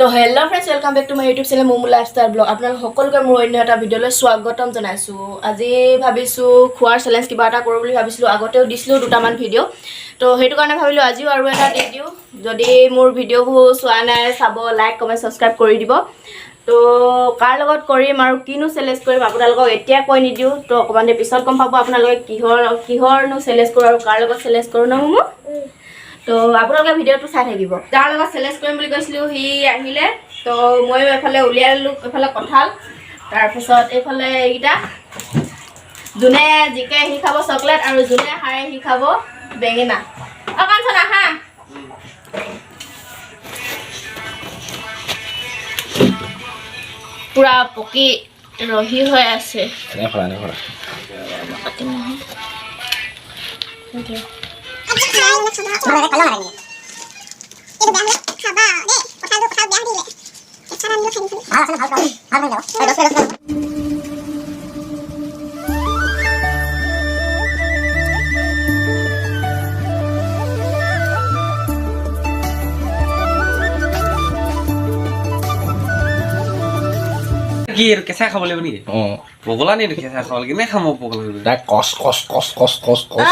তো hello' friends welcome back to my YouTube channel Momo lifestyle vlog আপোনালোক সকলোকে মোৰ অন্য এটা ভিডিঅ'লৈ স্বাগতম জনাইছোঁ আজি ভাবিছোঁ খোৱাৰ চেলেঞ্জ কিবা এটা কৰোঁ বুলি ভাবিছিলোঁ আগতেও দিছিলোঁ দুটামান ভিডিঅ' তো সেইটো কাৰণে ভাবিলোঁ আজিও আৰু এটা দি দিওঁ যদি মোৰ ভিডিঅ'বোৰ চোৱা নাই চাব লাইক কমেণ্ট ছাবস্ক্ৰাইব কৰি দিব তো কাৰ লগত কৰিম আৰু কিনো চেলেঞ্জ কৰিম আপোনালোকক এতিয়া কৈ নিদিওঁ তো অকণমান দেৰি পিছত গম পাব আপোনালোকে কিহৰনো চেলেঞ্জ কৰোঁ আৰু কাৰ লগত চেলেঞ্জ কৰোঁ ন মোমো তো আপোনালোকে ভিডিঅ'টো চাই থাকিব যাৰ লগত চেলেঞ্জ কৰিম বুলি কৈছিলোঁ সি আহিলে তো ময়ো এফালে উলিয়াই ল'লোঁ এফালে কঁঠাল তাৰপিছত এইফালে এইকেইটা যোনে জিকে সি খাব চকলেট আৰু যোনে হাৰে সি খাব বেঙেনা কাঞ্চন আহা পুৰা পকি ৰহি হৈ আছে কি কেঁচা খাব লাগিব নেকি পগলা নি কেঁচা খাব লাগে কেনে খাম পগলা কচ কচ কচ কচ কচ কচ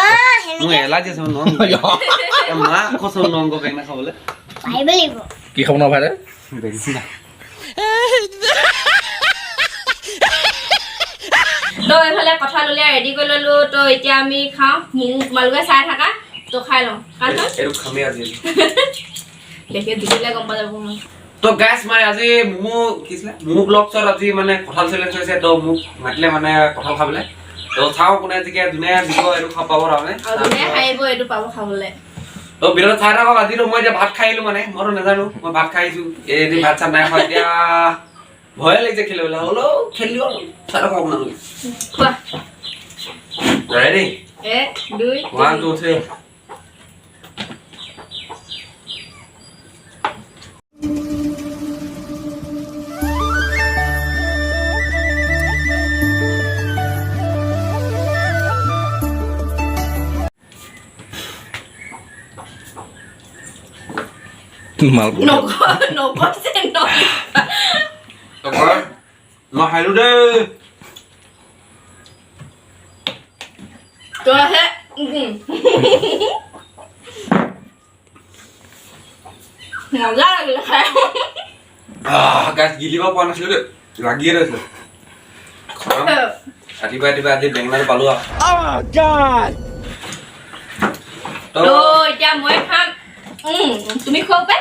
মোৰ এলাৰ্জি আছে মা কচ নংগ কেনে খাবলৈ কি খাব ন ভাইৰে তো এইফালে কঁঠাল উলিয়াই ৰেডি কৰি ল'লোঁ তো এতিয়া আমি খাওঁ তোমালোকে চাই থাকা তো খাই লওঁ এইটো খামেই আজি দেখি দিলে গম পোৱা যাব তো গাইছ মানে আজি মোমো কিছিলে মোমো ব্লগছত আজি মানে কঁঠাল চেলেঞ্জ হৈছে তো মোক মাতিলে মানে কঁঠাল খাবলৈ তো চাওঁ কোনে যেতিয়া যোনে দিব এইটো খাব পাব তাৰমানে যোনে খাইব এইটো পাব খাবলৈ তো ভিডিঅ'টো চাই থাকক আজিতো মই এতিয়া ভাত খাই আহিলোঁ মানে মইতো নাজানো মই ভাত খাই আহিছোঁ এদিন ভাত চাত নাই খোৱা এতিয়া ভয়ে লাগিছে খেলিবলৈ হ'লেও খেলি দিওঁ চাই থাকক আপোনালোকে খোৱা ৰেডি 1 2 1 2 3 মালপোৱা নকছে মই খাইলোঁ দেই তো আহে মজা লাগিলে খাই গাছ গিলিব পৰা নাছিলোঁ দেই লাগিয়ে ৰৈছে ৰাতিপুৱা ৰাতিপুৱা আজি বেঙেনাটো পালোঁ তো এতিয়া মই খাম তুমি খোৱা পাই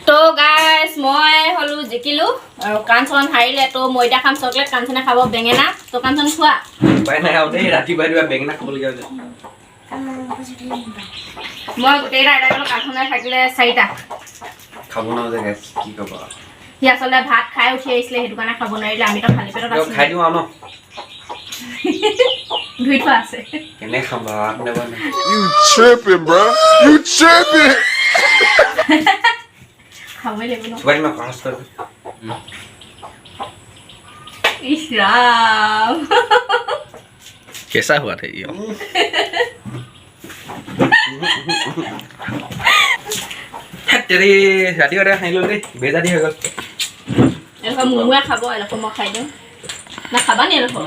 তো গাইছ মই হ'লোঁ জিকিলোঁ আৰু কাঞ্চন হাৰিলে তো মই এতিয়া খাম চকলেট কাঞ্চনে খাব বেঙেনা তো কাঞ্চন খোৱা উপায় নাই আৰু দেই ৰাতিপুৱা ৰাতিপুৱা বেঙেনা খাবলগীয়া হৈছে মই গোটেইকেইটা এটা গ'লোঁ কাঞ্চনে থাকিলে 4টা খাব নোৱাৰো যে গাছ কি ক'ব সি আচলতে ভাত খাই উঠি আহিছিলে সেইটো কাৰণে খাব নোৱাৰিলে আমিতো খালী পেটত আছিলোঁ খাই দিওঁ আৰু ন ধুই থোৱা আছে কেনে খাম বাৰু You tripping, bro. You tripping. খাবই লাগিব ন কিবা দিনা খৰচ কৰিব ইছ ৰাম কেঁচা হোৱা থাকি ৰাতিপুৱা খাই ল'লো দেই বেজাদি হৈ গ'ল এডোখৰ মোমোৱে খাব এডোখৰ মই খাই দিওঁ না খাবা নি এডোখৰ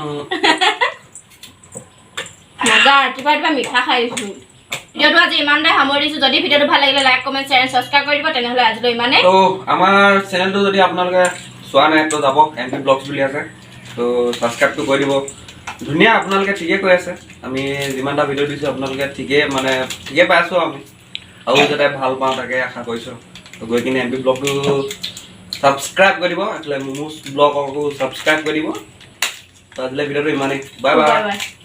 মজা ৰাতিপুৱা ৰাতিপুৱা মিঠা খাই দিছোঁ ভিডিঅ'টো আজি ইমানতে সামৰি দিছোঁ যদি ভিডিঅ'টো ভাল লাগিলে লাইক কমেণ্ট শ্বেয়াৰ ছাবস্ক্ৰাইব কৰি দিব তেনেহ'লে আজিলৈ ইমানেই তো আমাৰ চেনেলটো যদি আপোনালোকে চোৱা নাই তো যাব MP ব্লগছ বুলি আছে তো ছাবস্ক্ৰাইবটো কৰি দিব ধুনীয়া আপোনালোকে ঠিকে কৈ আছে আমি যিমানটা ভিডিঅ' দিছোঁ আপোনালোকে ঠিকে পাই আছোঁ আমি আৰু যাতে ভাল পাওঁ তাকে আশা কৰিছোঁ তো গৈ কিনে MP ব্লগটো ছাবস্ক্ৰাইব কৰি দিব এইফালে মোমোজ ব্লগকো ছাবস্ক্ৰাইব কৰি দিব তো আজিলৈ ভিডিঅ'টো ইমানেই বাই বাই